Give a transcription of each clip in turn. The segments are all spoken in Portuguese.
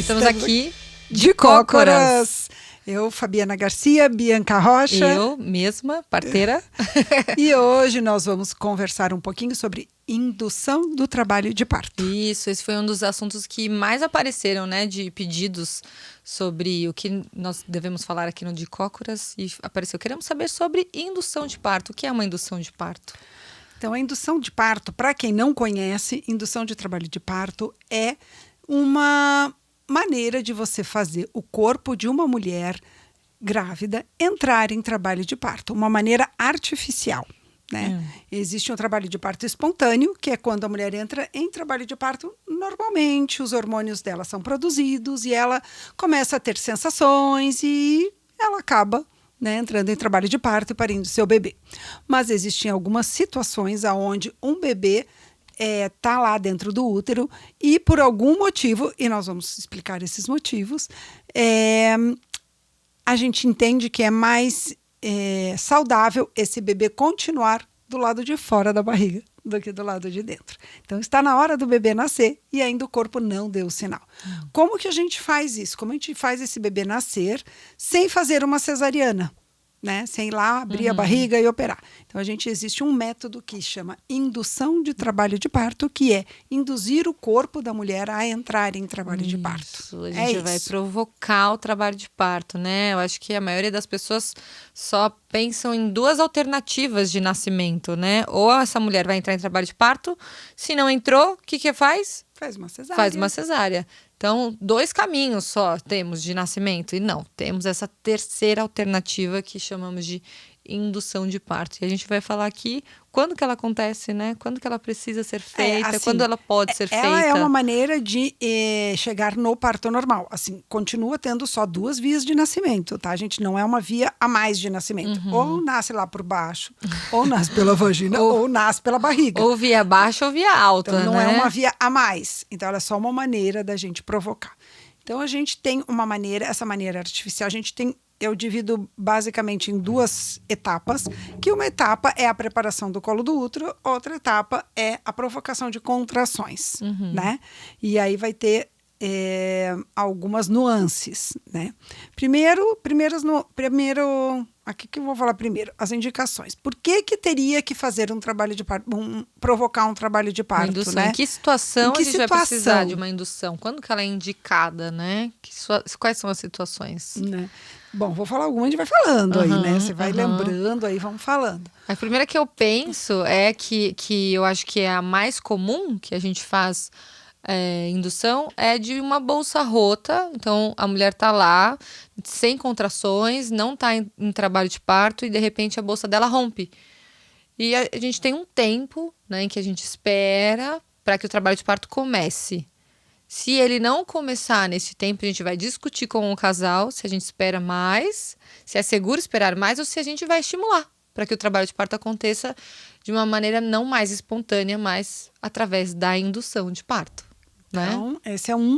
Estamos aqui de Cócoras. Eu, Fabiana Garcia, Bianca Rocha. Eu mesma, parteira. E hoje nós vamos conversar um pouquinho sobre indução do trabalho de parto. Isso, esse foi um dos assuntos que mais apareceram, né, de pedidos sobre o que nós devemos falar aqui no De Cócoras. E apareceu, queremos saber sobre indução de parto. O que é uma indução de parto? Então, a indução de parto, para quem não conhece, indução de trabalho de parto é uma maneira de você fazer o corpo de uma mulher grávida entrar em trabalho de parto, uma maneira artificial, né? Existe um trabalho de parto espontâneo, que é quando a mulher entra em trabalho de parto normalmente, os hormônios dela são produzidos e ela começa a ter sensações e ela acaba, né, entrando em trabalho de parto e parindo seu bebê. Mas existem algumas situações onde um bebê está lá dentro do útero e por algum motivo, e nós vamos explicar esses motivos, a gente entende que é mais saudável esse bebê continuar do lado de fora da barriga do que do lado de dentro. Então, está na hora do bebê nascer e ainda o corpo não deu o sinal. Como que a gente faz isso? Como a gente faz esse bebê nascer sem fazer uma cesariana? Né? Sem ir lá abrir a barriga e operar. Então, existe um método que chama indução de trabalho de parto, que é induzir o corpo da mulher a entrar em trabalho de parto. A gente vai provocar o trabalho de parto, né? Eu acho que a maioria das pessoas só pensam em duas alternativas de nascimento, né? Ou essa mulher vai entrar em trabalho de parto, se não entrou, o que faz? Faz uma cesárea. Faz uma cesárea. Então, 2 caminhos só temos de nascimento. E não, temos essa terceira alternativa que chamamos de indução de parto. E a gente vai falar aqui quando que ela acontece, né? Quando que ela precisa ser feita, assim, quando ela pode ser feita. Ela é uma maneira de chegar no parto normal. Assim, continua tendo só 2 vias de nascimento, tá? A gente não é uma via a mais de nascimento. Ou nasce lá por baixo, ou nasce pela vagina, ou nasce pela barriga. Ou via baixa ou via alta, então, não né? é uma via a mais. Então, ela é só uma maneira da gente provocar. Então, a gente tem uma maneira, essa maneira artificial, eu divido basicamente em 2 etapas, que uma etapa é a preparação do colo do útero, outra etapa é a provocação de contrações, né? E aí vai ter algumas nuances, né? Primeiro, aqui que eu vou falar primeiro, as indicações. Por que teria que fazer um trabalho de parto, provocar um trabalho de parto, indução, né? Em que situação a gente vai precisar de uma indução? Quando que ela é indicada, né? Quais são as situações? Né? Bom, vou falar alguma, a gente vai falando aí, né? Você vai lembrando aí, vamos falando. A primeira que eu penso é que eu acho que é a mais comum que a gente faz indução é de uma bolsa rota. Então, a mulher tá lá, sem contrações, não tá em trabalho de parto e, de repente, a bolsa dela rompe. E a gente tem um tempo, né, em que a gente espera para que o trabalho de parto comece. Se ele não começar nesse tempo, a gente vai discutir com o casal se a gente espera mais, se é seguro esperar mais ou se a gente vai estimular para que o trabalho de parto aconteça de uma maneira não mais espontânea, mas através da indução de parto. Né? Então, esse é um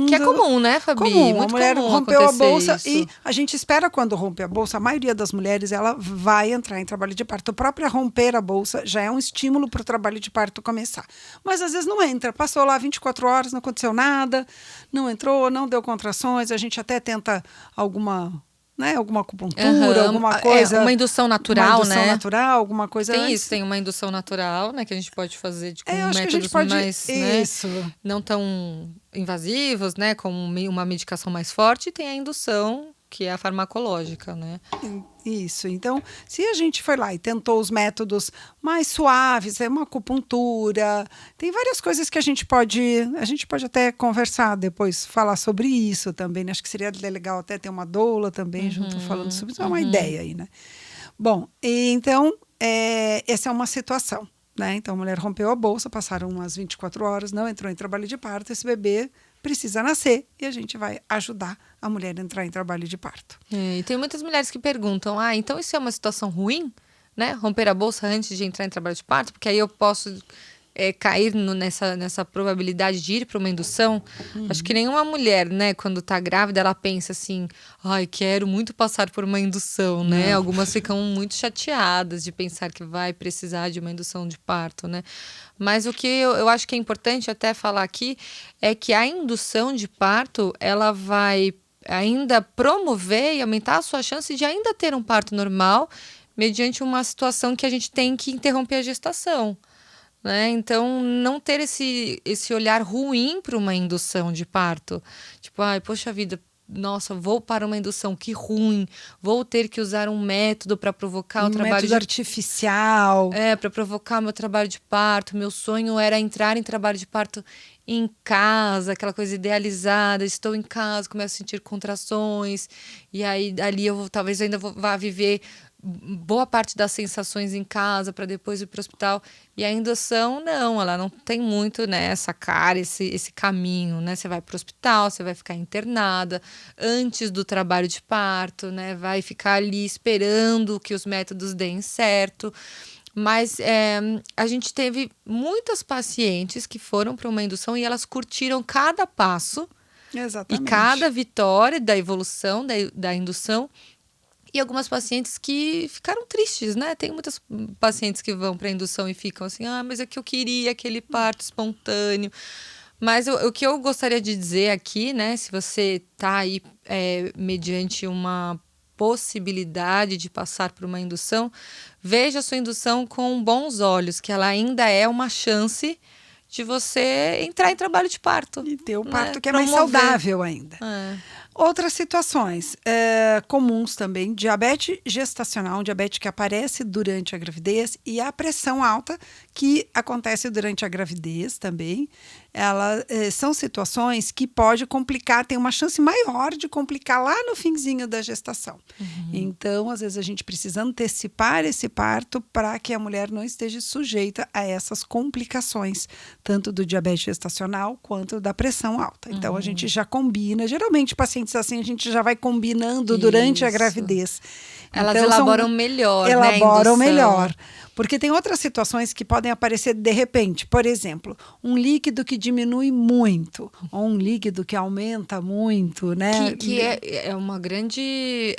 que é comum, né, Fabi? Comum. Muito a mulher comum rompeu a bolsa isso. E a gente espera quando rompe a bolsa, a maioria das mulheres ela vai entrar em trabalho de parto. O próprio romper a bolsa já é um estímulo para o trabalho de parto começar. Mas às vezes não entra. Passou lá 24 horas, não aconteceu nada, não entrou, não deu contrações. A gente até tenta alguma acupuntura, alguma coisa. Uma indução natural, uma indução natural, alguma coisa Tem antes. isso, tem uma indução natural, né? Que a gente pode fazer com acho que a gente métodos pode, mais, isso. Né, não tão invasivos, né? Como uma medicação mais forte. E tem a indução, que é a farmacológica, né? Isso. Então, se a gente foi lá e tentou os métodos mais suaves, uma acupuntura, tem várias coisas que a gente pode até conversar depois, falar sobre isso também, né? Acho que seria legal até ter uma doula também junto falando sobre isso, é uma ideia aí, né? Bom, então, essa é uma situação, né? Então, a mulher rompeu a bolsa, passaram umas 24 horas, não entrou em trabalho de parto, esse bebê precisa nascer e a gente vai ajudar a mulher a entrar em trabalho de parto. E tem muitas mulheres que perguntam, então isso é uma situação ruim, né? Romper a bolsa antes de entrar em trabalho de parto? Porque aí eu posso cair nessa probabilidade de ir para uma indução. Acho que nenhuma mulher, né, quando tá grávida, ela pensa assim, ai, quero muito passar por uma indução, né? Não. Algumas ficam muito chateadas de pensar que vai precisar de uma indução de parto, né? Mas o que eu acho que é importante até falar aqui é que a indução de parto, ela vai ainda promover e aumentar a sua chance de ainda ter um parto normal, mediante uma situação que a gente tem que interromper a gestação, né? Então, não ter esse olhar ruim para uma indução de parto. Tipo, ai, poxa vida, nossa, vou para uma indução, que ruim. Vou ter que usar um método para provocar o Um trabalho método artificial. para provocar meu trabalho de parto. Meu sonho era entrar em trabalho de parto em casa, aquela coisa idealizada. Estou em casa, começo a sentir contrações. E aí, ali talvez eu ainda vá viver boa parte das sensações em casa para depois ir para o hospital. E a indução, não, ela não tem muito, né, essa cara, esse caminho, né? Você vai para o hospital, você vai ficar internada antes do trabalho de parto, né? Vai ficar ali esperando que os métodos deem certo. Mas a gente teve muitas pacientes que foram para uma indução e elas curtiram cada passo e Exatamente. cada vitória da evolução da indução. E algumas pacientes que ficaram tristes, né? Tem muitas pacientes que vão para a indução e ficam assim, mas é que eu queria aquele parto espontâneo. Mas o que eu gostaria de dizer aqui, né? Se você está aí mediante uma possibilidade de passar por uma indução, veja a sua indução com bons olhos, que ela ainda é uma chance de você entrar em trabalho de parto. E ter o né? parto que é mais Promover. saudável ainda. Outras situações comuns também, diabetes gestacional, um diabetes que aparece durante a gravidez, e a pressão alta, que acontece durante a gravidez também. São situações que pode complicar, tem uma chance maior de complicar lá no finzinho da gestação. Então, às vezes, a gente precisa antecipar esse parto para que a mulher não esteja sujeita a essas complicações, tanto do diabetes gestacional quanto da pressão alta. Então, a gente já combina, geralmente pacientes assim, a gente já vai combinando durante a Isso. gravidez. Elas Então, elaboram melhor, né, a elaboram indução. melhor. Porque tem outras situações que podem aparecer de repente. Por exemplo, um líquido que diminui muito, ou um líquido que aumenta muito, né? Que é uma grande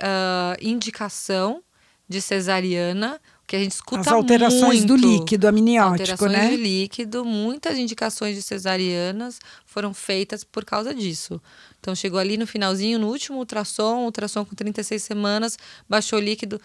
indicação de cesariana, que a gente escuta As alterações do muito. líquido amniótico, Alterações né? de líquido, muitas indicações de cesarianas foram feitas por causa disso. Então, chegou ali no finalzinho, no último ultrassom com 36 semanas, baixou o líquido.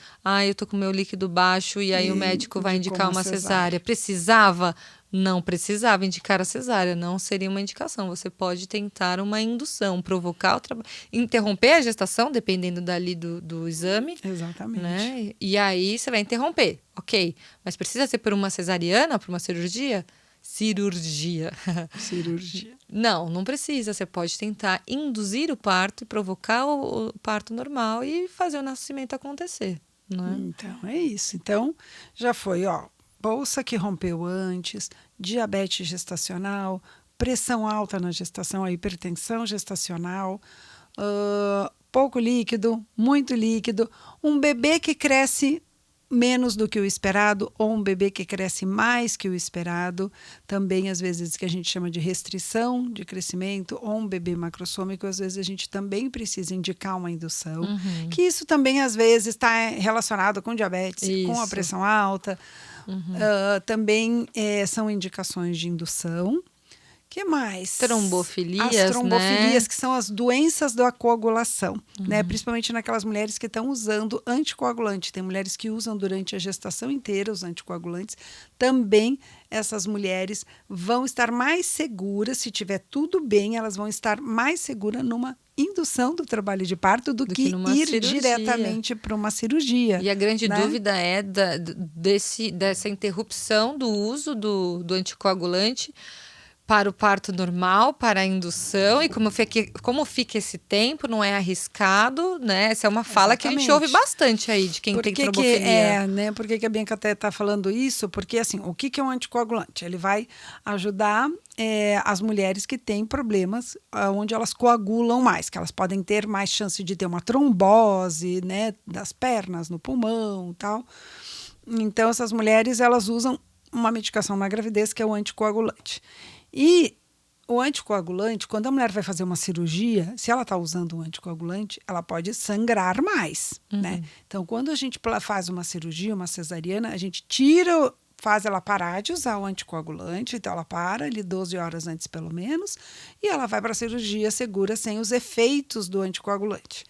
Eu tô com o meu líquido baixo, e aí o médico vai indicou indicar uma uma cesárea. cesárea. Precisava? Não precisava indicar a cesárea, não seria uma indicação. Você pode tentar uma indução, provocar o trabalho, interromper a gestação, dependendo dali do exame. Exatamente. Né? E aí você vai interromper, ok. Mas precisa ser por uma cesariana, por uma cirurgia? Cirurgia. Não precisa. Você pode tentar induzir o parto e provocar o parto normal e fazer o nascimento acontecer. Né? Então, é isso. Então, já foi, bolsa que rompeu antes, diabetes gestacional, pressão alta na gestação, a hipertensão gestacional, pouco líquido, muito líquido, um bebê que cresce menos do que o esperado ou um bebê que cresce mais que o esperado, também às vezes que a gente chama de restrição de crescimento, ou um bebê macrossômico, às vezes a gente também precisa indicar uma indução, que isso também às vezes está relacionado com diabetes, com a pressão alta, também são indicações de indução. Que mais? Trombofilias, as trombofilias, né? que são as doenças da coagulação, né? Principalmente naquelas mulheres que estão usando anticoagulante. Tem mulheres que usam durante a gestação inteira os anticoagulantes. Também essas mulheres vão estar mais seguras, se tiver tudo bem, elas vão estar mais seguras numa indução do trabalho de parto do que ir cirurgia. Diretamente para uma cirurgia. E a grande né? dúvida é dessa interrupção do uso do anticoagulante para o parto normal, para a indução, e como fica esse tempo, não é arriscado, né? Essa é uma fala que a gente ouve bastante aí de quem tem trombofilia. Né? Por que a Bianca até está falando isso? Porque, assim, o que é um anticoagulante? Ele vai ajudar as mulheres que têm problemas onde elas coagulam mais, que elas podem ter mais chance de ter uma trombose, né? Das pernas, no pulmão e tal. Então, essas mulheres, elas usam uma medicação na gravidez que é o anticoagulante. E o anticoagulante, quando a mulher vai fazer uma cirurgia, se ela está usando um anticoagulante, ela pode sangrar mais, né? Então, quando a gente faz uma cirurgia, uma cesariana, a gente faz ela parar de usar o anticoagulante, então ela para ali 12 horas antes pelo menos, e ela vai para a cirurgia segura sem os efeitos do anticoagulante.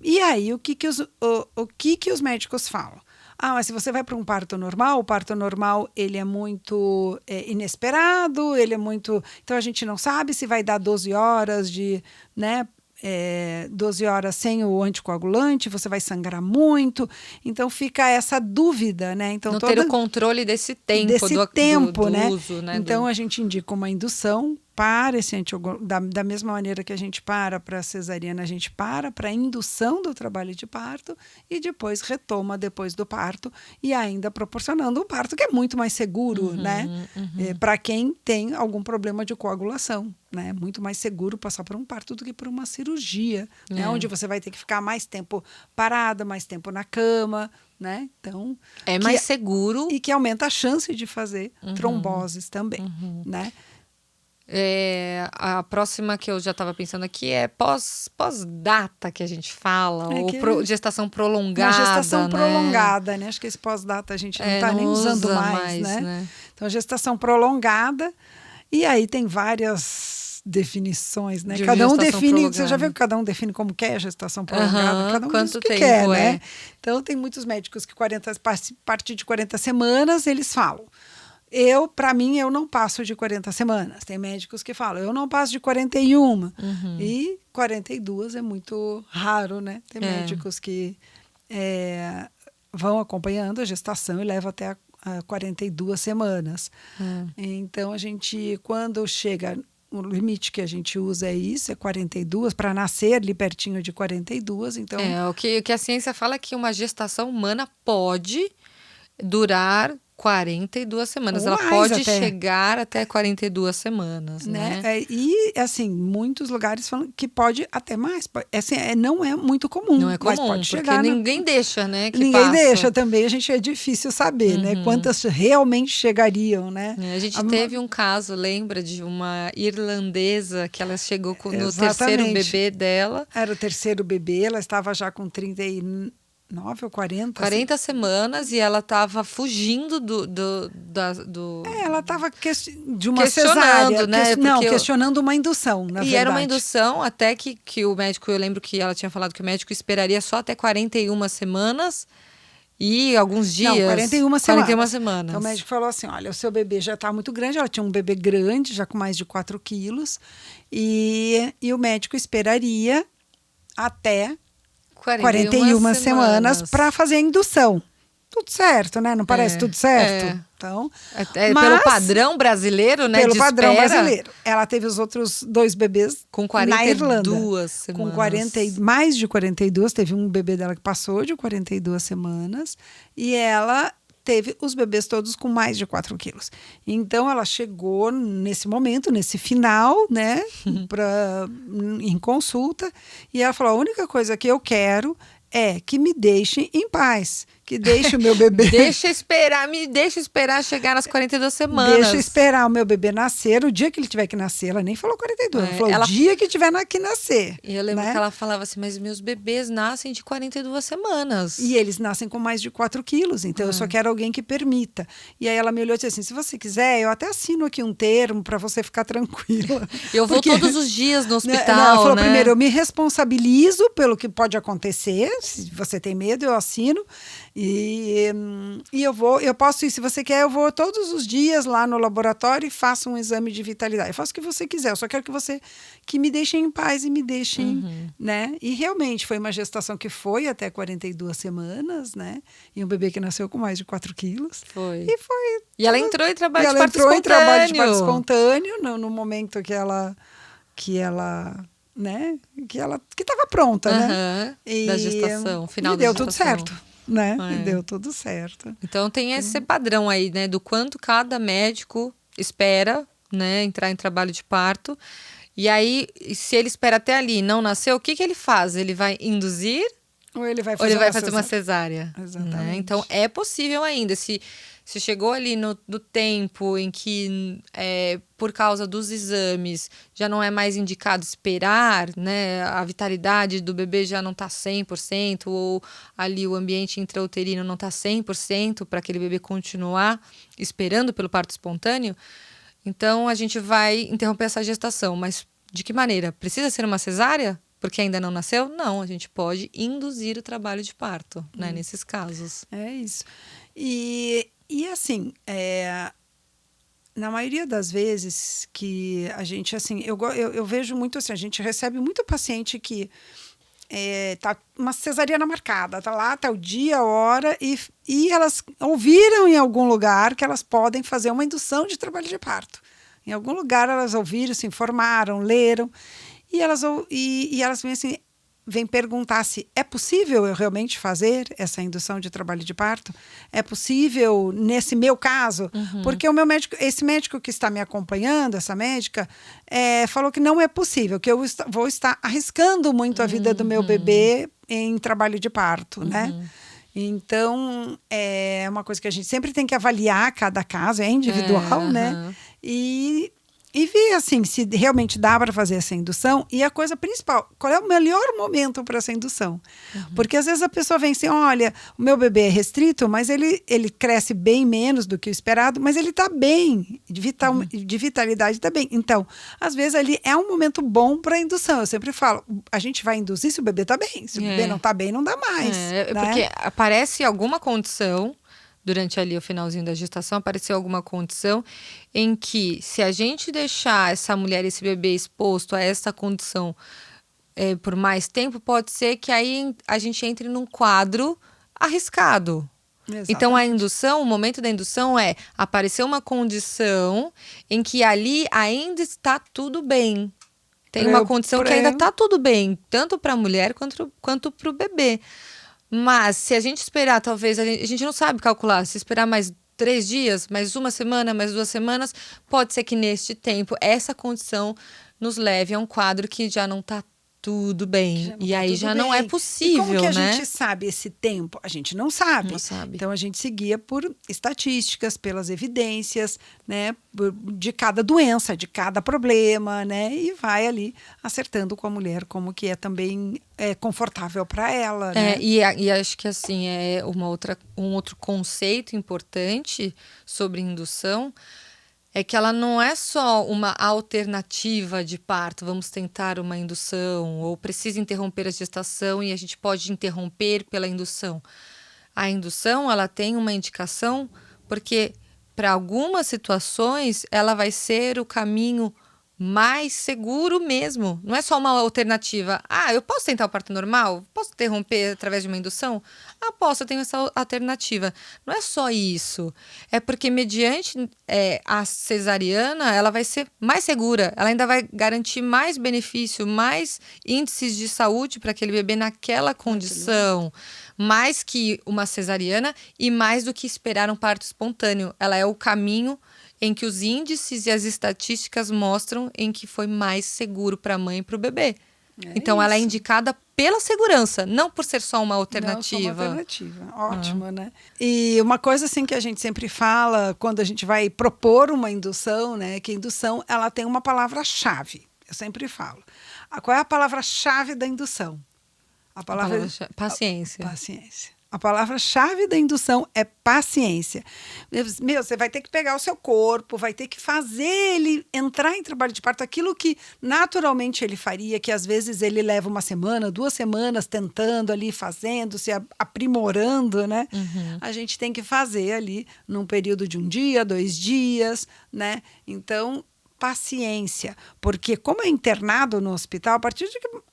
E aí, o que os médicos falam? Mas se você vai para um parto normal, o parto normal ele é muito inesperado, ele é muito... Então, a gente não sabe se vai dar 12 horas de... né, 12 horas sem o anticoagulante, você vai sangrar muito. Então, fica essa dúvida, né? Então, não ter o controle desse tempo do né? uso, né? Então, a gente indica uma indução para esse anticoagulante, da mesma maneira que a gente para a cesariana, a gente para a indução do trabalho de parto e depois retoma depois do parto e ainda proporcionando um parto que é muito mais seguro, né? Para quem tem algum problema de coagulação, né? Muito mais seguro passar por um parto do que por uma cirurgia, né? Onde você vai ter que ficar mais tempo parada, mais tempo na cama, né? Então, é mais seguro. E que aumenta a chance de fazer tromboses também, né? A próxima que eu já estava pensando aqui é pós-data que a gente fala, ou gestação prolongada. Uma gestação né? prolongada, né? Acho que esse pós-data a gente não está nem usando mais, né? Então, gestação prolongada, e aí tem várias definições, né? Cada um define, prolongada. Você já viu que cada um define como quer a gestação prolongada? Cada um diz o que quer, né? Então, tem muitos médicos que a partir de 40 semanas eles falam. Para mim, eu não passo de 40 semanas. Tem médicos que falam, eu não passo de 41. E 42 é muito raro, né? Tem médicos que vão acompanhando a gestação e levam até a 42 semanas. Então, a gente, quando chega... O limite que a gente usa é isso, é 42, para nascer ali pertinho de 42. Então... o que a ciência fala é que uma gestação humana pode durar 42 semanas. Ela pode chegar até 42 semanas, né? E, assim, muitos lugares falam que pode até mais. Assim, não é muito comum. Não é comum, mas pode chegar. Porque ninguém deixa, né? Ninguém deixa também. A gente é difícil saber, né? Quantas realmente chegariam, né? A gente teve um caso, lembra, de uma irlandesa que ela chegou no terceiro bebê dela. Era o terceiro bebê, ela estava já com 39 ou 40. 40 semanas e ela estava fugindo ela estava de uma cesárea, né? Questionando uma indução, na verdade. Era uma indução até que o médico, eu lembro que ela tinha falado que o médico esperaria só até 41 semanas e alguns dias. Não, 41 semanas. Então o médico falou assim, olha, o seu bebê já está muito grande, ela tinha um bebê grande, já com mais de 4 quilos, e o médico esperaria até 41 semanas para fazer a indução. Tudo certo, né? Não parece tudo certo? Então, pelo padrão brasileiro, né? Pelo padrão brasileiro. Ela teve os outros 2 bebês com 42 na Irlanda. semanas. Com mais de 42. Teve um bebê dela que passou de 42 semanas. E ela teve os bebês todos com mais de 4 quilos. Então, ela chegou nesse momento, nesse final, né, em consulta, e ela falou, a única coisa que eu quero é que me deixem em paz, que deixe o meu bebê... me deixa esperar chegar nas 42 semanas. Deixa esperar o meu bebê nascer, o dia que ele tiver que nascer. Ela nem falou 42, ela falou o dia que tiver que nascer. E eu lembro que ela falava assim, mas meus bebês nascem de 42 semanas. E eles nascem com mais de 4 quilos, então eu só quero alguém que permita. E aí ela me olhou e disse assim, se você quiser, eu até assino aqui um termo para você ficar tranquila. Eu vou todos os dias no hospital, ela falou, primeiro, eu me responsabilizo pelo que pode acontecer, se você tem medo, eu assino. E eu posso ir, se você quer, eu vou todos os dias lá no laboratório e faço um exame de vitalidade. Eu faço o que você quiser, eu só quero que me deixem em paz e me deixem, né? E realmente foi uma gestação que foi até 42 semanas, né? E um bebê que nasceu com mais de 4 quilos. Foi. E ela entrou em trabalho de parto espontâneo no momento que ela né? Que estava pronta, né? Da gestação, final e da deu gestação. tudo certo. Né? E deu tudo certo. Então tem esse padrão aí, né? Do quanto cada médico espera, né? Entrar em trabalho de parto. E aí, se ele espera até ali e não nasceu, o que ele faz? Ele vai induzir Ou ele vai ou fazer, ele vai fazer uma cesárea. Exatamente. Né? Então, é possível ainda. Se chegou ali do tempo em que, por causa dos exames, já não é mais indicado esperar, né? A vitalidade do bebê já não está 100%, ou ali o ambiente intrauterino não está 100% para aquele bebê continuar esperando pelo parto espontâneo, então a gente vai interromper essa gestação. Mas de que maneira? Precisa ser uma cesárea? Porque ainda não nasceu? Não, a gente pode induzir o trabalho de parto, né? Nesses casos. É isso. E assim, na maioria das vezes que a gente, assim, eu vejo muito assim, a gente recebe muito paciente que tá uma cesariana marcada, tá lá, tá o dia, a hora, e elas ouviram em algum lugar que elas podem fazer uma indução de trabalho de parto. Em algum lugar elas ouviram, se informaram, leram, e elas vêm assim, vem perguntar se é possível eu realmente fazer essa indução de trabalho de parto? É possível nesse meu caso? Porque o meu médico, esse médico que está me acompanhando, essa médica, falou que não é possível, que eu vou estar arriscando muito a vida do meu bebê em trabalho de parto, né? Então, é uma coisa que a gente sempre tem que avaliar cada caso, é individual, né? E ver, assim, se realmente dá para fazer essa indução. E a coisa principal, qual é o melhor momento para essa indução? Porque às vezes a pessoa vem assim, olha, o meu bebê é restrito, mas ele cresce bem menos do que o esperado, mas ele está bem, de vitalidade está bem. Então, às vezes ali é um momento bom para a indução. Eu sempre falo, a gente vai induzir se o bebê está bem. Se o bebê não está bem, não dá mais. Né? Porque aparece alguma condição... Durante ali o finalzinho da gestação, apareceu alguma condição em que, se a gente deixar essa mulher, esse bebê exposto a essa condição por mais tempo, pode ser que aí a gente entre num quadro arriscado. Exatamente. Então, a indução, o momento da indução aparecer uma condição em que ali ainda está tudo bem. Tem uma condição que ainda está tudo bem, tanto para a mulher quanto para o bebê. Mas se a gente esperar, talvez, a gente não sabe calcular, se esperar mais 3 dias, mais uma semana, mais 2 semanas, pode ser que neste tempo essa condição nos leve a um quadro que já não está tudo bem. E aí já não é possível, né? E como que a gente sabe esse tempo? A gente não sabe. Não sabe. Então a gente seguia por estatísticas, pelas evidências, né? De cada doença, de cada problema, né? E vai ali acertando com a mulher como que também confortável para ela, né? E acho que assim um outro conceito importante sobre indução é que ela não é só uma alternativa de parto, vamos tentar uma indução, ou precisa interromper a gestação e a gente pode interromper pela indução. A indução, ela tem uma indicação porque, para algumas situações, ela vai ser o caminho mais seguro mesmo. Não é só uma alternativa. Eu posso tentar o parto normal? Posso interromper através de uma indução? Posso, eu tenho essa alternativa. Não é só isso. É porque, mediante a cesariana, ela vai ser mais segura. Ela ainda vai garantir mais benefício, mais índices de saúde para aquele bebê naquela condição. Mais que uma cesariana e mais do que esperar um parto espontâneo. Ela é o caminho em que os índices e as estatísticas mostram em que foi mais seguro para a mãe e para o bebê. Então, ela é indicada pela segurança, não por ser só uma alternativa. Não, só uma alternativa. Ótimo, né? E uma coisa assim que a gente sempre fala quando a gente vai propor uma indução, né? Que a indução, ela tem uma palavra-chave. Eu sempre falo. Qual é a palavra-chave da indução? Paciência. Paciência. A palavra-chave da indução é paciência. Você vai ter que pegar o seu corpo, vai ter que fazer ele entrar em trabalho de parto, aquilo que naturalmente ele faria, que às vezes ele leva 1 semana, 2 semanas tentando ali, fazendo, se aprimorando, né? A gente tem que fazer ali num período de 1 dia, 2 dias, né? Então, paciência, porque como é internado no hospital, a partir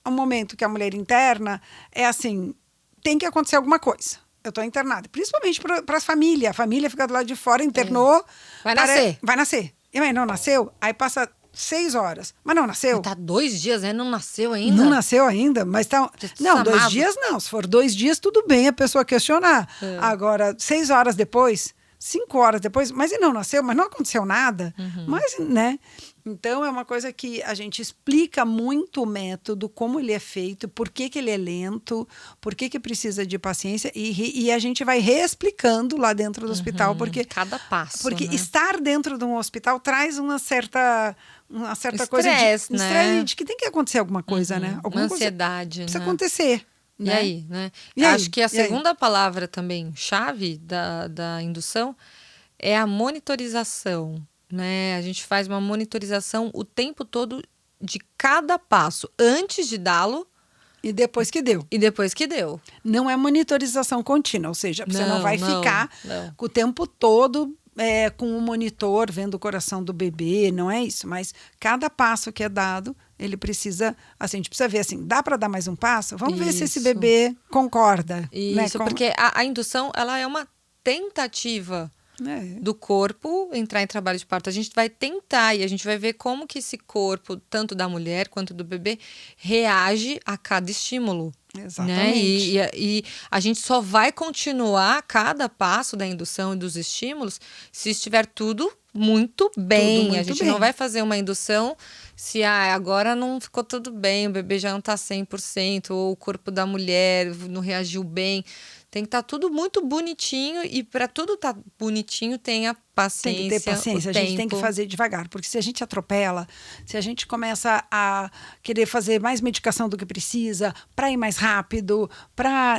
do momento que a mulher interna, é assim... tem que acontecer alguma coisa. Eu estou internada. Principalmente para a família fica do lado de fora, internou. Vai nascer. Vai nascer. E aí, não nasceu? Aí passa 6 horas. Mas não nasceu? Está 2 dias, né? Não nasceu ainda? Não nasceu ainda, mas tá... Não, 2 dias não. Se for 2 dias, tudo bem a pessoa questionar. Agora, 6 horas depois, 5 horas depois, mas e não nasceu? Mas não aconteceu nada? Mas, né? Então, é uma coisa que a gente explica muito o método, como ele é feito, por que que ele é lento, por que que precisa de paciência, e a gente vai reexplicando lá dentro do hospital, Cada passo, porque né? estar dentro de um hospital traz uma certa coisa de Estresse, né? estresse, de que tem que acontecer alguma coisa, né? Uma Alguma coisa ansiedade, precisa né? acontecer. E Né? aí, né? E aí? Acho que a E aí? segunda palavra também chave da indução é a monitorização, né? A gente faz uma monitorização o tempo todo de cada passo, antes de dá-lo E depois que deu. e depois que deu. Não é monitorização contínua, ou seja, você não vai ficar não. o tempo todo com o monitor vendo o coração do bebê, não é isso. Mas cada passo que é dado, ele precisa, assim, a gente precisa ver assim, dá para dar mais um passo? Vamos ver se esse Isso. bebê concorda. Isso, né? porque a indução, ela é uma tentativa do corpo entrar em trabalho de parto. A gente vai tentar e a gente vai ver como que esse corpo, tanto da mulher quanto do bebê, reage a cada estímulo. Exatamente. Né? E a gente só vai continuar cada passo da indução e dos estímulos se estiver tudo muito bem. Tudo muito a gente bem. não vai fazer uma indução se agora não ficou tudo bem, o bebê já não está 100%, ou o corpo da mulher não reagiu bem. Tem que estar tudo muito bonitinho e para tudo estar bonitinho tenha paciência. Tem que ter paciência, a gente tem que fazer devagar, porque se a gente atropela, se a gente começa a querer fazer mais medicação do que precisa, para ir mais rápido,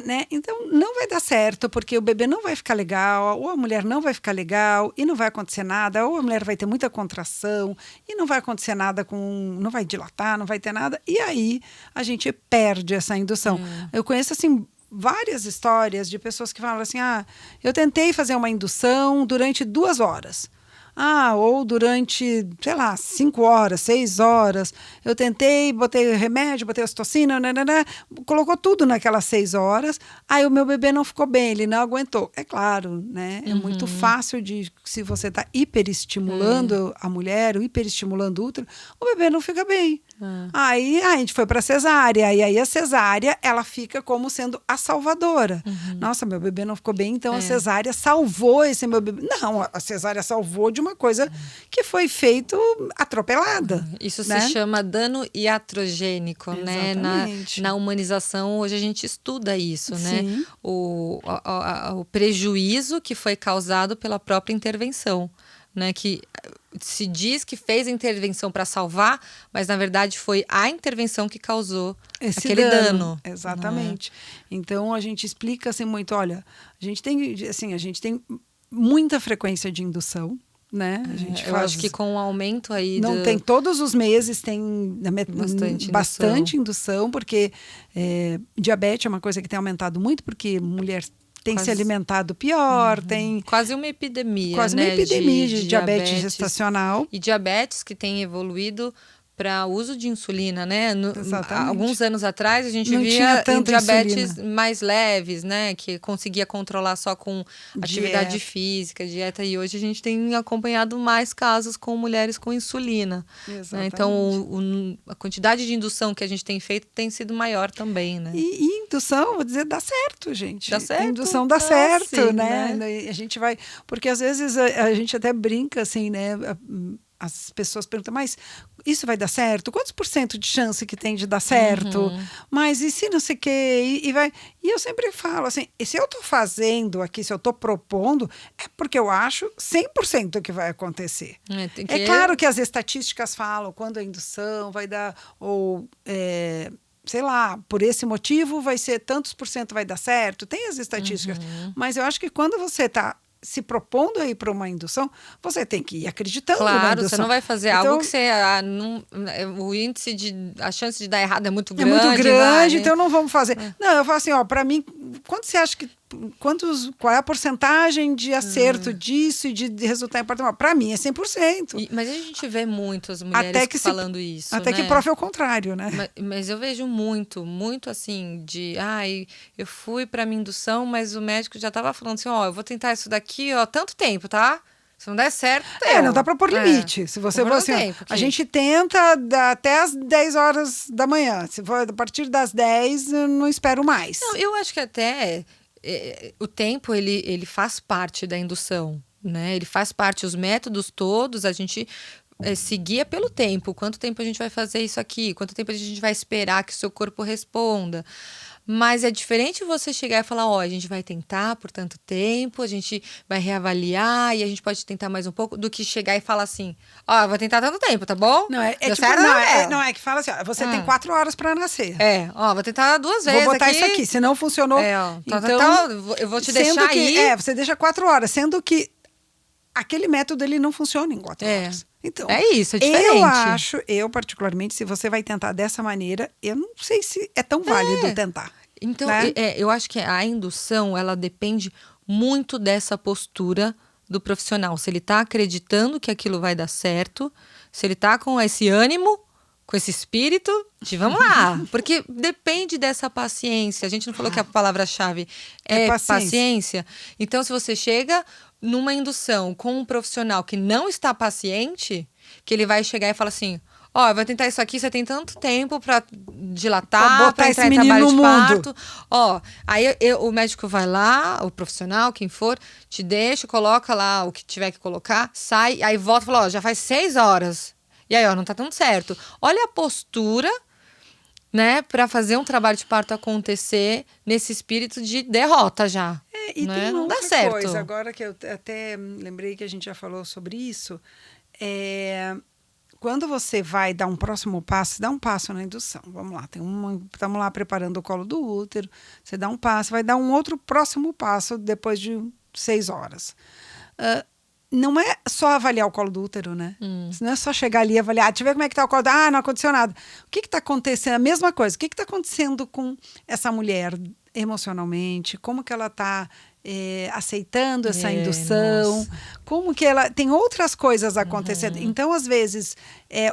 né? Então não vai dar certo, porque o bebê não vai ficar legal, ou a mulher não vai ficar legal e não vai acontecer nada, ou a mulher vai ter muita contração e não vai acontecer nada não vai dilatar, não vai ter nada, e aí a gente perde essa indução. Eu conheço assim várias histórias de pessoas que falam assim, eu tentei fazer uma indução durante 2 horas. Ou durante, sei lá, 5 horas, 6 horas. Eu tentei, botei remédio, botei ocitocina, colocou tudo naquelas 6 horas. Aí o meu bebê não ficou bem, ele não aguentou. É claro, né? É muito fácil se você está hiperestimulando a mulher, ou hiperestimulando o útero, o bebê não fica bem. Aí a gente foi para cesárea, e aí a cesárea, ela fica como sendo a salvadora. Nossa, meu bebê não ficou bem, então a cesárea salvou esse meu bebê. Não, a cesárea salvou de uma coisa que foi feito atropelada. Isso né? se chama dano iatrogênico, né? Na humanização, hoje a gente estuda isso, Sim. né? O prejuízo que foi causado pela própria intervenção. Né, que se diz que fez a intervenção para salvar, mas na verdade foi a intervenção que causou aquele dano. Exatamente. Então a gente explica assim muito, olha, a gente tem muita frequência de indução, né? A gente eu acho que com o aumento aí não tem todos os meses, tem bastante indução, porque diabetes é uma coisa que tem aumentado muito, porque mulher tem se alimentado pior, tem quase uma epidemia, quase né, uma epidemia de diabetes gestacional. E diabetes que tem evoluído para uso de insulina, né? Exatamente. Alguns anos atrás a gente não via tanta diabetes insulina. mais leves, né? Que conseguia controlar só com atividade física, dieta. E hoje a gente tem acompanhado mais casos com mulheres com insulina. Né? Então a quantidade de indução que a gente tem feito tem sido maior também, né? E indução, vou dizer, dá certo, gente. Dá certo? Indução dá certo, sim, né? A gente vai... Porque às vezes a gente até brinca, assim, né? As pessoas perguntam, mas isso vai dar certo? Quantos % de chance que tem de dar certo? Mas e se não sei o quê? E eu sempre falo assim, e se eu estou fazendo aqui, se eu estou propondo, é porque eu acho 100% que vai acontecer. É claro que as estatísticas falam quando a indução vai dar, ou... sei lá, por esse motivo vai ser tantos % vai dar certo, tem as estatísticas, mas eu acho que quando você está se propondo aí para uma indução, você tem que ir acreditando na indução. Claro, você não vai fazer algo que você... a chance de dar errado é muito grande. É muito grande, então não vamos fazer. Não, eu falo assim, para mim, quanto você acha que... qual é a porcentagem de acerto disso e de resultado em parto? Para mim é 100%. Mas a gente vê muitas mulheres falando isso, até né? que prove o contrário, né? Mas eu vejo muito assim, eu fui para minha indução, mas o médico já estava falando assim, eu vou tentar isso daqui, tanto tempo, tá? Se não der certo, não dá para pôr limite. Se você for assim, a gente tenta até as 10 horas da manhã. Se for a partir das 10, eu não espero mais. Não, eu acho que até o tempo, ele faz parte da indução, né? Ele faz parte, os métodos todos, a gente seguir é pelo tempo. Quanto tempo a gente vai fazer isso aqui? Quanto tempo a gente vai esperar que o seu corpo responda? Mas é diferente você chegar e falar, ó, a gente vai tentar por tanto tempo, a gente vai reavaliar e a gente pode tentar mais um pouco, do que chegar e falar assim, ó, eu vou tentar tanto tempo, tá bom? Não, é Deu tipo, certo? não, é que fala assim, ó, você tem 4 horas para nascer. Ó, vou tentar 2 vezes Vou botar aqui. isso aqui, se não funcionou. Ó, então, eu vou te sendo deixar que, aí. você deixa 4 horas, sendo que aquele método ele não funciona em 4 horas. Então, é isso, é diferente. Eu particularmente, se você vai tentar dessa maneira, eu não sei se é tão válido tentar. Então, né? eu acho que a indução, ela depende muito dessa postura do profissional. Se ele está acreditando que aquilo vai dar certo, se ele está com esse ânimo, com esse espírito de vamos lá. Porque depende dessa paciência. A gente não falou que a palavra-chave é paciência. Então, se você chega numa indução com um profissional que não está paciente, que ele vai chegar e falar assim, ó, eu vou tentar isso aqui, você tem tanto tempo pra dilatar, pra entrar em trabalho de parto. Ó, aí o médico vai lá, o profissional, quem for, te deixa, coloca lá o que tiver que colocar, sai, aí volta e fala, ó, já faz 6 horas. E aí, ó, não tá dando certo. Olha a postura, né, pra fazer um trabalho de parto acontecer nesse espírito de derrota já. E né? tem uma não dá outra certo. coisa, agora que eu até lembrei que a gente já falou sobre isso, quando você vai dar um próximo passo, dá um passo na indução. Vamos lá, estamos lá preparando o colo do útero, você dá um passo, vai dar um outro próximo passo depois de 6 horas. Não é só avaliar o colo do útero, né? Não é só chegar ali e avaliar, deixa eu ver como é que está o colo do útero. Não aconteceu nada. O que está acontecendo? A mesma coisa. O que está acontecendo com essa mulher emocionalmente? Como que ela está aceitando essa indução? Nossa. Como que ela... Tem outras coisas acontecendo. Então, às vezes,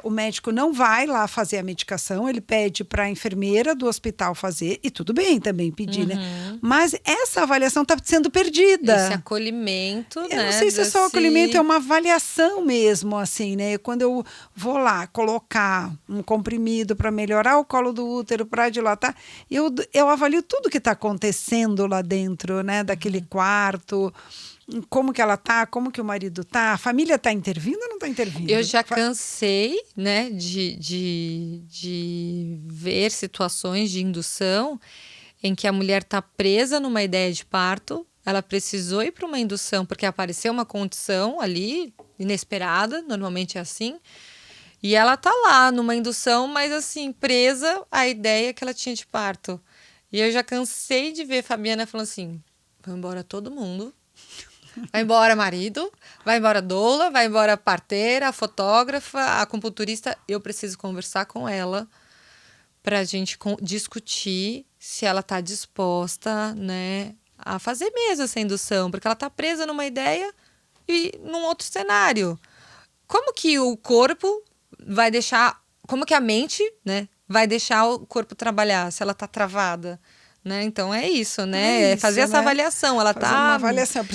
o médico não vai lá fazer a medicação, ele pede para a enfermeira do hospital fazer, e tudo bem também pedir, né? Mas essa avaliação está sendo perdida. Esse acolhimento, Eu não sei se é só acolhimento, é uma avaliação mesmo, assim, né? Quando eu vou lá colocar um comprimido para melhorar o colo do útero, para dilatar, eu avalio tudo que está acontecendo lá dentro, né? Daquele quarto, como que ela tá, como que o marido tá, a família tá intervindo ou não tá intervindo? Eu já cansei, né, de ver situações de indução em que a mulher tá presa numa ideia de parto, ela precisou ir para uma indução porque apareceu uma condição ali inesperada, normalmente é assim, e ela tá lá numa indução, mas assim, presa à ideia que ela tinha de parto. E eu já cansei de ver Fabiana falando assim, vai embora todo mundo, vai embora marido, vai embora doula, vai embora parteira, a fotógrafa, a acupunturista. Eu preciso conversar com ela para a gente discutir se ela está disposta, né, a fazer mesmo essa indução, porque ela está presa numa ideia e num outro cenário. Como que o corpo vai deixar, como que a mente, né, vai deixar o corpo trabalhar se ela está travada? Né? Então é isso, né? É fazer essa avaliação. Ela está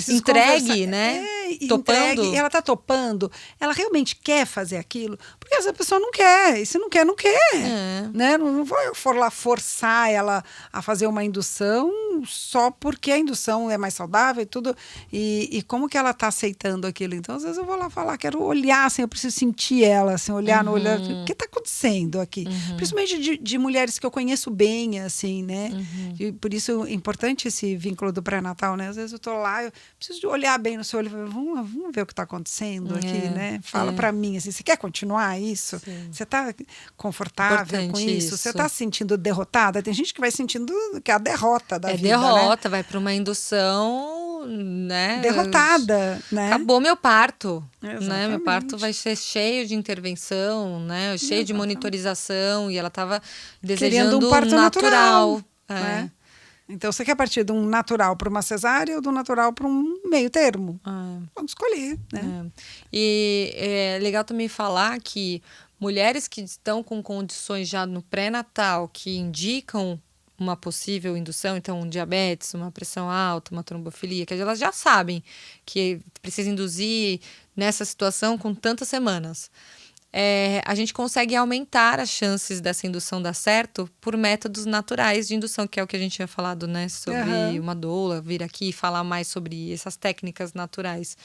entregue, né? Topando. Entregue, ela está topando. Ela realmente quer fazer aquilo? Porque essa pessoa não quer. E se não quer, não quer. Né? Não vou lá forçar ela a fazer uma indução só porque a indução é mais saudável e tudo. E como que ela está aceitando aquilo? Então, às vezes eu vou lá falar, quero olhar, assim, eu preciso sentir ela, assim, olhar no olhar. O que está acontecendo aqui? Principalmente de mulheres que eu conheço bem, assim, né? E por isso é importante esse vínculo do pré-natal, né? Às vezes eu tô lá, eu preciso de olhar bem no seu olho, vamos ver o que está acontecendo aqui, né? Fala para mim, assim, você quer continuar isso? Sim. Você está confortável importante com isso? Você está se sentindo derrotada? Tem gente que vai sentindo que é a derrota da vida, derrota, né? Vai para uma indução, né? Derrotada, né? Acabou meu parto, Exatamente. né? Meu parto vai ser cheio de intervenção, né? Cheio de monitorização, e ela estava desejando um parto natural. Né? Então, você quer partir de um natural para uma cesárea ou do natural para um meio termo? Vamos escolher, né? E é legal também falar que mulheres que estão com condições já no pré-natal, que indicam uma possível indução, então um diabetes, uma pressão alta, uma trombofilia, que elas já sabem que precisa induzir nessa situação com tantas semanas. a gente consegue aumentar as chances dessa indução dar certo por métodos naturais de indução, que é o que a gente tinha falado, né? Sobre uma doula vir aqui e falar mais sobre essas técnicas naturais.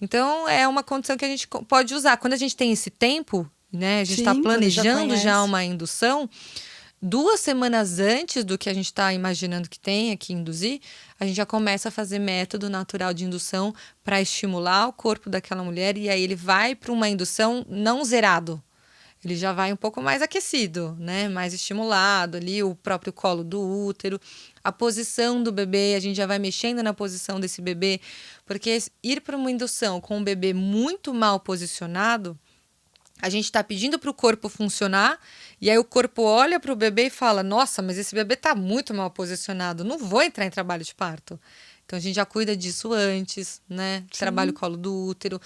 Então, é uma condição que a gente pode usar. Quando a gente tem esse tempo, né? A gente está planejando já uma indução, 2 semanas antes do que a gente está imaginando que tenha que induzir, a gente já começa a fazer método natural de indução para estimular o corpo daquela mulher, e aí ele vai para uma indução não zerado. Ele já vai um pouco mais aquecido, né? Mais estimulado ali, o próprio colo do útero, a posição do bebê, a gente já vai mexendo na posição desse bebê, porque ir para uma indução com um bebê muito mal posicionado, a gente está pedindo para o corpo funcionar, e aí o corpo olha para o bebê e fala, nossa, mas esse bebê está muito mal posicionado, não vou entrar em trabalho de parto. Então, a gente já cuida disso antes, né? Trabalho colo do útero,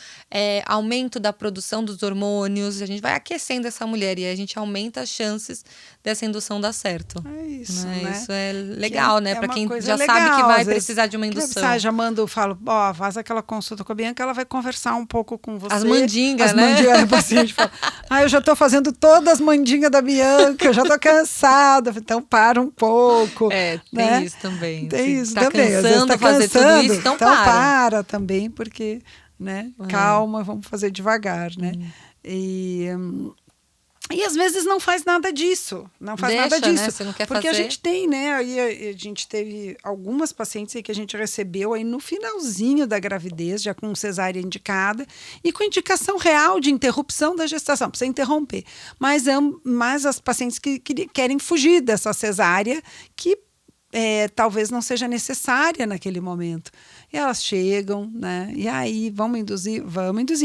aumento da produção dos hormônios, a gente vai aquecendo essa mulher e aí a gente aumenta as chances dessa indução dar certo. É isso, né? né? Isso é legal, né? Para quem já legal, sabe que vai às vezes, precisar de uma indução. Já falo, faz aquela consulta com a Bianca, ela vai conversar um pouco com você. As mandingas, né? Mandingas, o paciente fala, eu já tô fazendo todas as mandingas da Bianca, eu já tô cansada. Então, para um pouco. Tem né? isso também. Tem isso tá também. Cansando, fazer tudo isso, então para também, porque, né? Calma, vamos fazer devagar, né? E às vezes não faz nada disso. Não faz nada disso. Né? Você não quer porque fazer. A gente tem, né? Aí a gente teve algumas pacientes aí que a gente recebeu aí no finalzinho da gravidez, já com cesárea indicada, e com indicação real de interrupção da gestação, precisa interromper. Mas as pacientes que querem fugir dessa cesárea, que talvez não seja necessária naquele momento. E elas chegam, né? E aí, vamos induzir.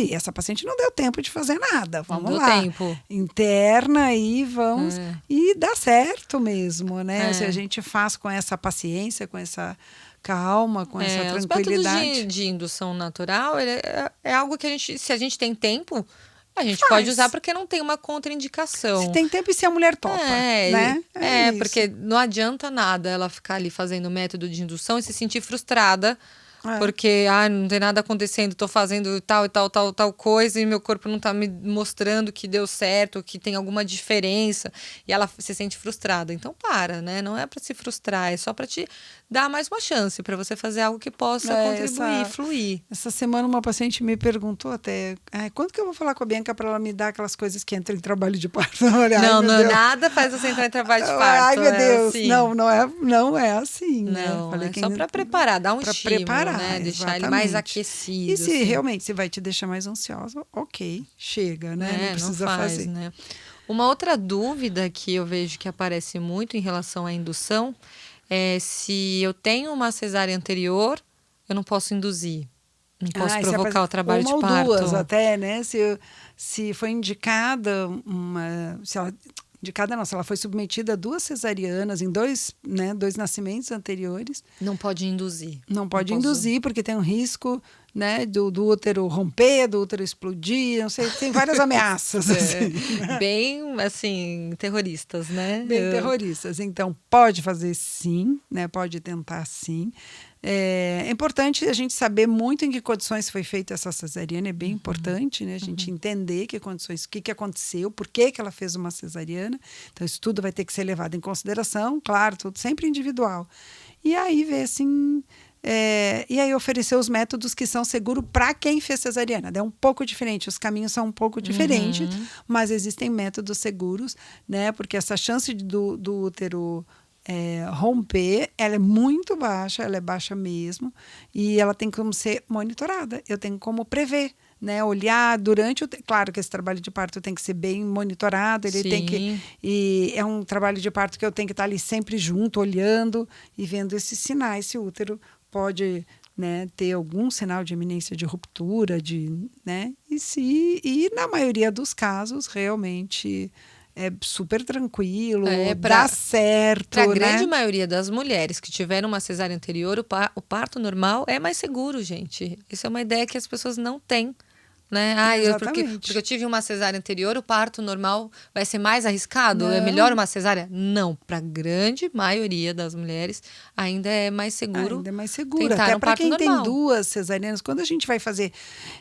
E essa paciente não deu tempo de fazer nada. Vamos lá. Não deu tempo. Interna aí, vamos. E dá certo mesmo, né? Se a gente faz com essa paciência, com essa calma, com essa tranquilidade. Os métodos de indução natural é algo que se a gente tem tempo, a gente Faz. pode usar porque não tem uma contraindicação. Se tem tempo e se a mulher topa, né? Porque não adianta nada ela ficar ali fazendo método de indução e se sentir frustrada. Porque, não tem nada acontecendo, tô fazendo tal coisa e meu corpo não tá me mostrando que deu certo, que tem alguma diferença, e ela se sente frustrada. Então, né? Não é para se frustrar, é só para te dar mais uma chance, para você fazer algo que possa contribuir, fluir. Essa semana uma paciente me perguntou até, quando que eu vou falar com a Bianca para ela me dar aquelas coisas que entram em trabalho de parto? Não, nada faz você entrar em trabalho de parto. Ai, meu Deus, assim. não é assim. Não, né? Só para preparar, dar um estímulo. Né? Deixar ele mais aquecido. E se realmente se vai te deixar mais ansiosa, ok, chega, né? Não precisa fazer. Né? Uma outra dúvida que eu vejo que aparece muito em relação à indução é se eu tenho uma cesárea anterior, eu não posso induzir. Não posso provocar o trabalho de parto. Uma ou duas até, né? Se foi indicada se ela foi submetida a 2 cesarianas em 2 nascimentos anteriores. Não pode induzir. Não pode induzir, porque tem um risco, né, do útero romper, do útero explodir, não sei, tem várias ameaças. Assim, né? Bem, assim, terroristas, né? Bem terroristas. Então, pode fazer sim, né? Pode tentar sim. É importante a gente saber muito em que condições foi feita essa cesariana, é bem importante, né? A gente entender que condições, o que aconteceu, por que ela fez uma cesariana. Então, isso tudo vai ter que ser levado em consideração, claro, tudo sempre individual. E aí ver assim, e aí oferecer os métodos que são seguros para quem fez cesariana. É um pouco diferente, os caminhos são um pouco diferentes, mas existem métodos seguros, né? Porque essa chance do útero romper, ela é muito baixa, ela é baixa mesmo, e ela tem como ser monitorada, eu tenho como prever, né, olhar durante claro que esse trabalho de parto tem que ser bem monitorado, ele tem que, e é um trabalho de parto que eu tenho que estar ali sempre junto, olhando e vendo esses sinais, se o útero pode, né, ter algum sinal de iminência de ruptura, né, e na maioria dos casos realmente é super tranquilo, dá certo. Para a grande maioria das mulheres que tiveram uma cesárea anterior, o parto normal é mais seguro, gente. Isso é uma ideia que as pessoas não têm né? Porque Exatamente. eu tive uma cesárea anterior, o parto normal vai ser mais arriscado? É Não. melhor uma cesárea? Não, para a grande maioria das mulheres ainda é mais seguro Ainda é mais seguro. tentar Até um para parto quem tem normal. 2 cesarianas, quando a gente vai fazer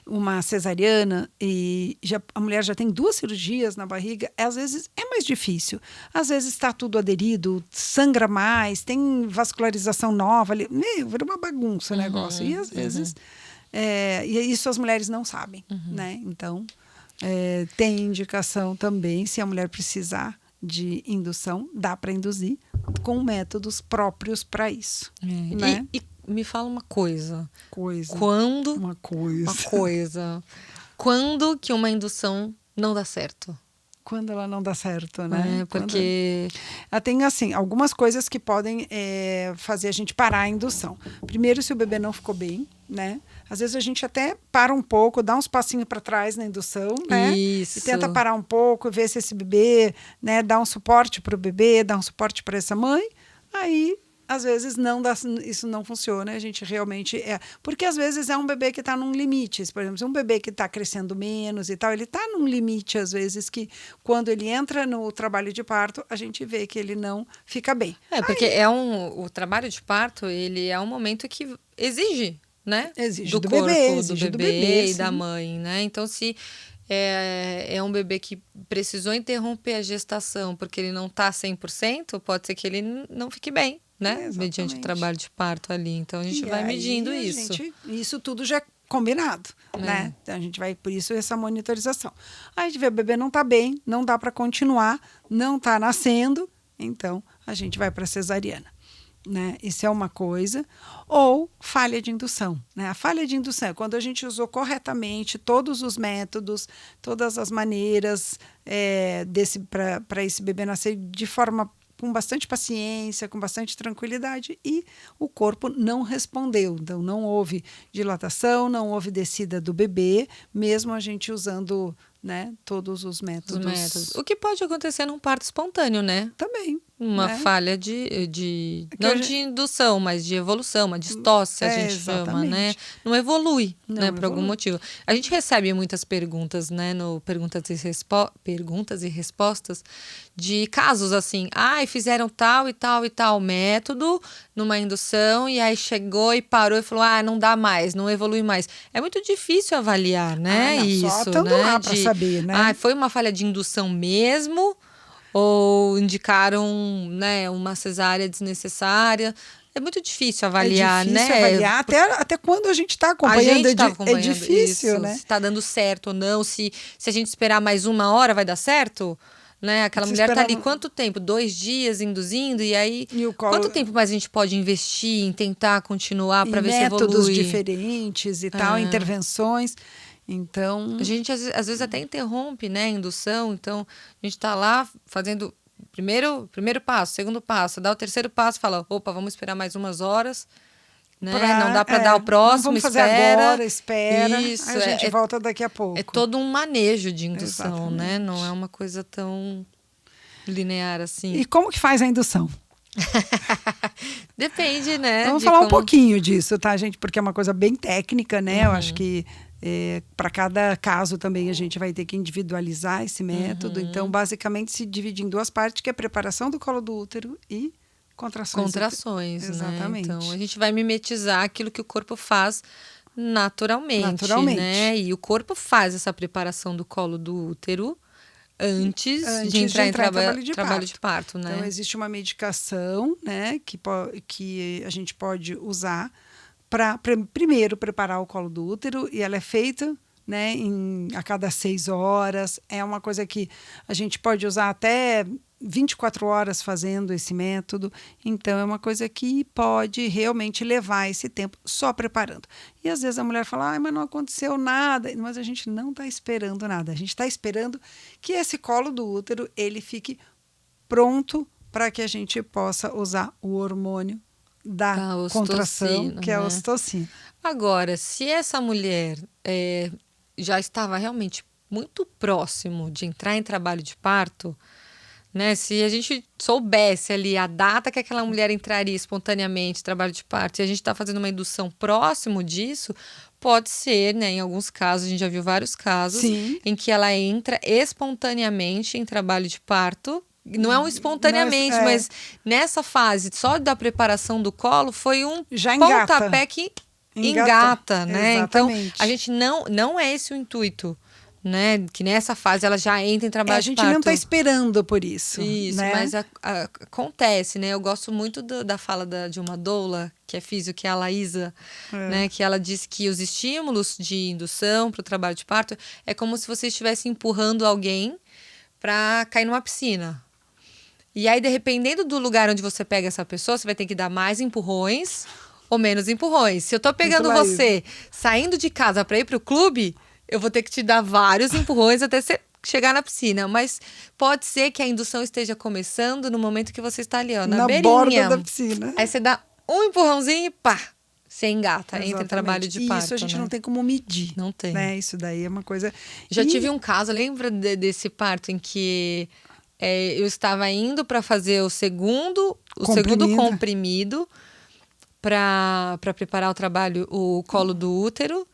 uma cesariana e a mulher já tem 2 cirurgias na barriga, às vezes é mais difícil. Às vezes está tudo aderido, sangra mais, tem vascularização nova ali. Vira uma bagunça o negócio. E às vezes. E isso as mulheres não sabem, né? Então, tem indicação também, se a mulher precisar de indução, dá para induzir com métodos próprios para isso. Né? E me fala uma coisa. Coisa. Quando... Uma coisa. Uma coisa. Quando que uma indução não dá certo? Quando ela não dá certo, né? Porque... Tem, assim, algumas coisas que podem fazer a gente parar a indução. Primeiro, se o bebê não ficou bem, né? Às vezes a gente até para um pouco, dá uns passinhos para trás na indução, né? Isso. E tenta parar um pouco, ver se esse bebê, né, dá um suporte para o bebê, dá um suporte para essa mãe. Aí, às vezes, isso não funciona. A gente realmente porque às vezes é um bebê que está num limite. Por exemplo, se um bebê que está crescendo menos e tal, ele está num limite, às vezes, que quando ele entra no trabalho de parto, a gente vê que ele não fica bem. Porque o trabalho de parto, ele é um momento que exige, né? Exige do do corpo, bebê, do exige bebê do bebê, e sim. da mãe, né? Então, se é um bebê que precisou interromper a gestação porque ele não está 100%, pode ser que ele não fique bem, né? Exatamente. Mediante o trabalho de parto ali. Então, a gente vai medindo isso. Isso tudo já é combinado, né? Então, a gente vai, por isso, essa monitorização. Aí a gente vê, o bebê não está bem, não dá para continuar, não está nascendo, então a gente vai para cesariana. Né? Isso é uma coisa. Ou falha de indução. Né? A falha de indução é quando a gente usou corretamente todos os métodos, todas as maneiras para esse bebê nascer de forma com bastante paciência, com bastante tranquilidade, e o corpo não respondeu. Então, não houve dilatação, não houve descida do bebê, mesmo a gente usando, né, todos os métodos. O que pode acontecer num parto espontâneo, né? Também. Uma falha não de indução, mas de evolução, uma distócia, a gente chama, né? Não evolui, né? Por algum motivo. A gente recebe muitas perguntas, né? No perguntas e respostas de casos assim. Fizeram tal e tal e tal método numa indução e aí chegou e parou e falou, não dá mais, não evolui mais. É muito difícil avaliar, né? Só estando lá para saber, né? Foi uma falha de indução mesmo? Ou indicaram, né, uma cesárea desnecessária. É muito difícil avaliar, né? Avaliar, até quando a gente está acompanhando. É difícil, isso, né? se está dando certo ou não, se a gente esperar mais 1 hora vai dar certo, né? Aquela mulher está ali quanto tempo? 2 dias induzindo, e aí quanto tempo mais a gente pode investir em tentar continuar para ver se evolui? Métodos diferentes e tal, intervenções. Então, a gente às vezes até interrompe, né, a indução. Então, a gente está lá fazendo primeiro passo, segundo passo, dá o terceiro passo, fala, opa, vamos esperar mais umas horas, né? Não dá para dar o próximo, vamos fazer agora, espera. Isso, aí a gente volta daqui a pouco. É todo um manejo de indução, né? Não é uma coisa tão linear assim. E como que faz a indução? Depende, né? Vamos falar um pouquinho disso, tá, gente? Porque é uma coisa bem técnica, né? Eu acho que para cada caso também a gente vai ter que individualizar esse método. Então, basicamente, se divide em 2 partes, que é a preparação do colo do útero e contrações. Exatamente. Né? Então, a gente vai mimetizar aquilo que o corpo faz naturalmente. Né? E o corpo faz essa preparação do colo do útero antes de entrar em trabalho de parto, né? Então, existe uma medicação, né, que a gente pode usar para, primeiro, preparar o colo do útero, e ela é feita, né, a cada 6 horas. É uma coisa que a gente pode usar até 24 horas fazendo esse método. Então, é uma coisa que pode realmente levar esse tempo só preparando. E às vezes a mulher fala, mas não aconteceu nada. Mas a gente não está esperando nada. A gente está esperando que esse colo do útero ele fique pronto para que a gente possa usar o hormônio da contração, que é a ocitocina. Agora, se essa mulher já estava realmente muito próximo de entrar em trabalho de parto, né? Se a gente soubesse ali a data que aquela mulher entraria espontaneamente em trabalho de parto, e a gente está fazendo uma indução próximo disso, pode ser, né? Em alguns casos, a gente já viu vários casos Sim. em que ela entra espontaneamente em trabalho de parto. Não é um espontaneamente, mas nessa fase só da preparação do colo foi um Já engata. pontapé que engata, né? Exatamente. Então, a gente não é esse o intuito, né? Que nessa fase ela já entra em trabalho A de gente parto. não está esperando por isso. Isso, né? mas acontece, né? Eu gosto muito da fala de uma doula, que é físio, que é a Laísa, né? Que ela diz que os estímulos de indução para o trabalho de parto é como se você estivesse empurrando alguém para cair numa piscina. E aí, dependendo do lugar onde você pega essa pessoa, você vai ter que dar mais empurrões ou menos empurrões. Se eu tô pegando você saindo de casa para ir pro clube, eu vou ter que te dar vários empurrões até você chegar na piscina. Mas pode ser que a indução esteja começando no momento que você está ali, ó, na beirinha. Borda da piscina. Aí você dá um empurrãozinho e pá, você engata, Exatamente. entra em trabalho de parto. Isso a gente não tem como medir. Não tem. Né? Isso daí é uma coisa... Já tive um caso, lembra desse parto em que eu estava indo para fazer o segundo comprimido para preparar o colo do útero.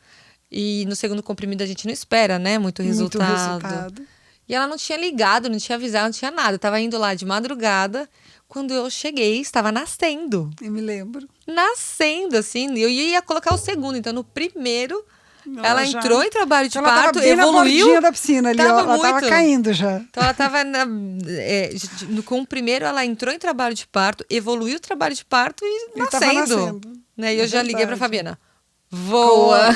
E no segundo comprimido a gente não espera, né? Muito resultado. E ela não tinha ligado, não tinha avisado, não tinha nada. Eu tava indo lá de madrugada. Quando eu cheguei, estava nascendo. Eu me lembro. Nascendo, assim. Eu ia colocar o segundo. Então, no primeiro, ela entrou em trabalho de parto, bem evoluiu. Na da piscina ali, ela tava caindo já. Então, ela tava com o primeiro, ela entrou em trabalho de parto, evoluiu o trabalho de parto e nascendo. Né? E eu já liguei pra Fabiana. Voa!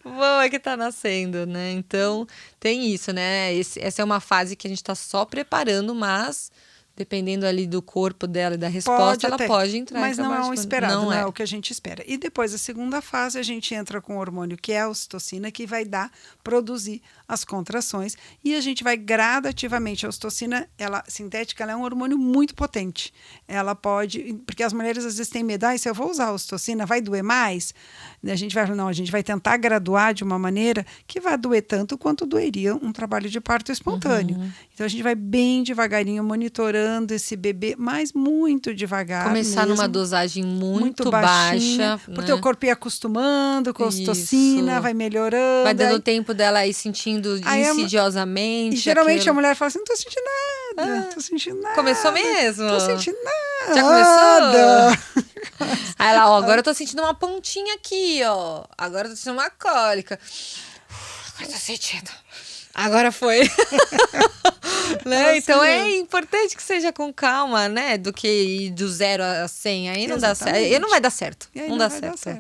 Voa que tá nascendo, né? Então, tem isso, né? Essa é uma fase que a gente tá só preparando, mas dependendo ali do corpo dela e da resposta, ela pode entrar. Mas não é o esperado, não é o que a gente espera. E depois, a segunda fase, a gente entra com o hormônio, que é a ocitocina, que vai produzir as contrações. E a gente vai gradativamente. A ocitocina, sintética, ela é um hormônio muito potente. Ela pode... Porque as mulheres, às vezes, têm medo. Se eu vou usar a ocitocina, vai doer mais? A gente vai tentar graduar de uma maneira que vai doer tanto quanto doeria um trabalho de parto espontâneo. Então, a gente vai bem devagarinho monitorando esse bebê, mas muito devagar. Começar mesmo, numa dosagem muito baixinha, baixa. Porque o corpo ia acostumando com a ocitocina, vai melhorando. Vai dando tempo dela ir sentindo insidiosamente. E geralmente a mulher fala assim: não tô sentindo nada, tô sentindo nada. Começou mesmo? Tô sentindo nada. Já começou? Aí ela, agora eu tô sentindo uma pontinha aqui, ó. Agora eu tô sentindo uma cólica. Agora tô sentindo. Agora foi. Né? Então é importante que seja com calma, né? Do que ir do 0 a 100. Aí não dá certo. Aí não vai dar certo. Não dá certo.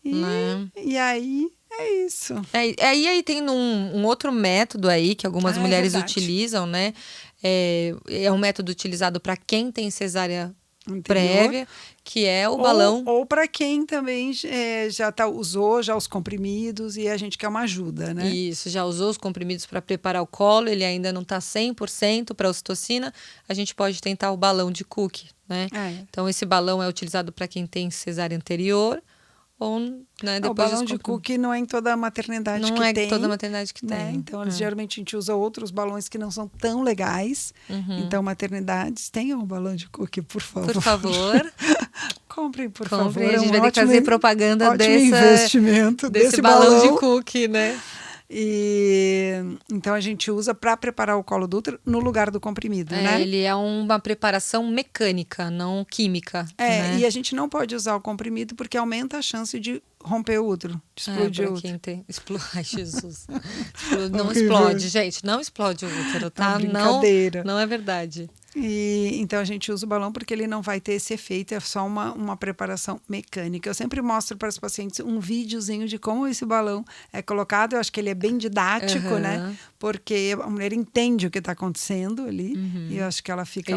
E aí é isso. Aí tem um outro método aí que algumas mulheres utilizam, né? É um método utilizado para quem tem cesárea prévia, que é o balão. Ou para quem também usou já os comprimidos e a gente quer uma ajuda, né? Isso, já usou os comprimidos para preparar o colo, ele ainda não está 100% para ocitocina, a gente pode tentar o balão de Cook, né? Então, esse balão é utilizado para quem tem cesárea anterior ou, né, depois o balão de Cook não é em toda a maternidade que tem. Não é em toda a maternidade que né? tem. Então, geralmente a gente usa outros balões que não são tão legais. Então, maternidades, tenham um balão de Cook, por favor. Por favor. Comprem, por favor. A gente vai ter que fazer propaganda investimento desse balão de Cook, né? Então a gente usa para preparar o colo do útero no lugar do comprimido, né? Ele é uma preparação mecânica, não química. Né? E a gente não pode usar o comprimido porque aumenta a chance de romper o útero, de explodir o útero. Ai, Jesus. Não explode, gente. Não explode o útero, tá? É brincadeira. Não é verdade. Então a gente usa o balão porque ele não vai ter esse efeito, é só uma preparação mecânica. Eu sempre mostro para os pacientes um videozinho de como esse balão é colocado. Eu acho que ele é bem didático, né? Porque a mulher entende o que está acontecendo ali e eu acho que ela fica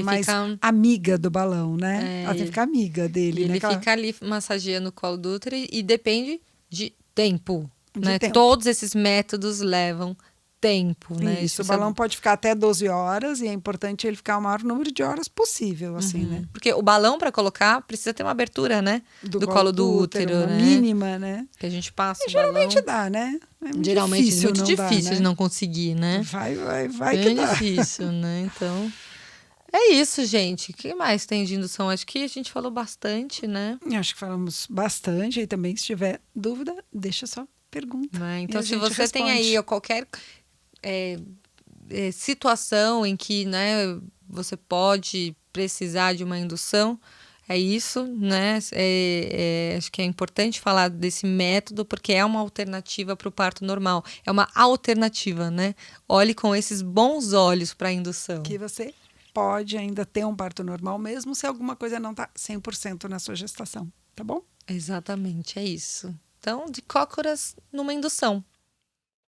amiga do balão, né? Ela tem que ficar amiga dele. Ele fica ali massageando o colo do útero e depende de tempo, né? Todos esses métodos levam tempo, né? Isso, o balão pode ficar até 12 horas e é importante ele ficar o maior número de horas possível, assim, né? Porque o balão, para colocar, precisa ter uma abertura, né? Do colo do útero, né? Mínima, né? Que a gente passa o geralmente balão. dá, né? Geralmente muito difícil de não conseguir, né? Vai que dá. Difícil, né? Então, É isso, gente. O que mais tem de indução? Acho que a gente falou bastante, né? Eu acho que falamos bastante. E também, se tiver dúvida, deixa sua pergunta. Né? E Então, a se gente você tem aí responde. qualquer situação em que, né, você pode precisar de uma indução, é isso, né? Acho que é importante falar desse método porque é uma alternativa para o parto normal. É uma alternativa, né? Olhe com esses bons olhos para a indução. Que você pode ainda ter um parto normal, mesmo se alguma coisa não está 100% na sua gestação. Tá bom? Exatamente, é isso. Então, de cócoras numa indução.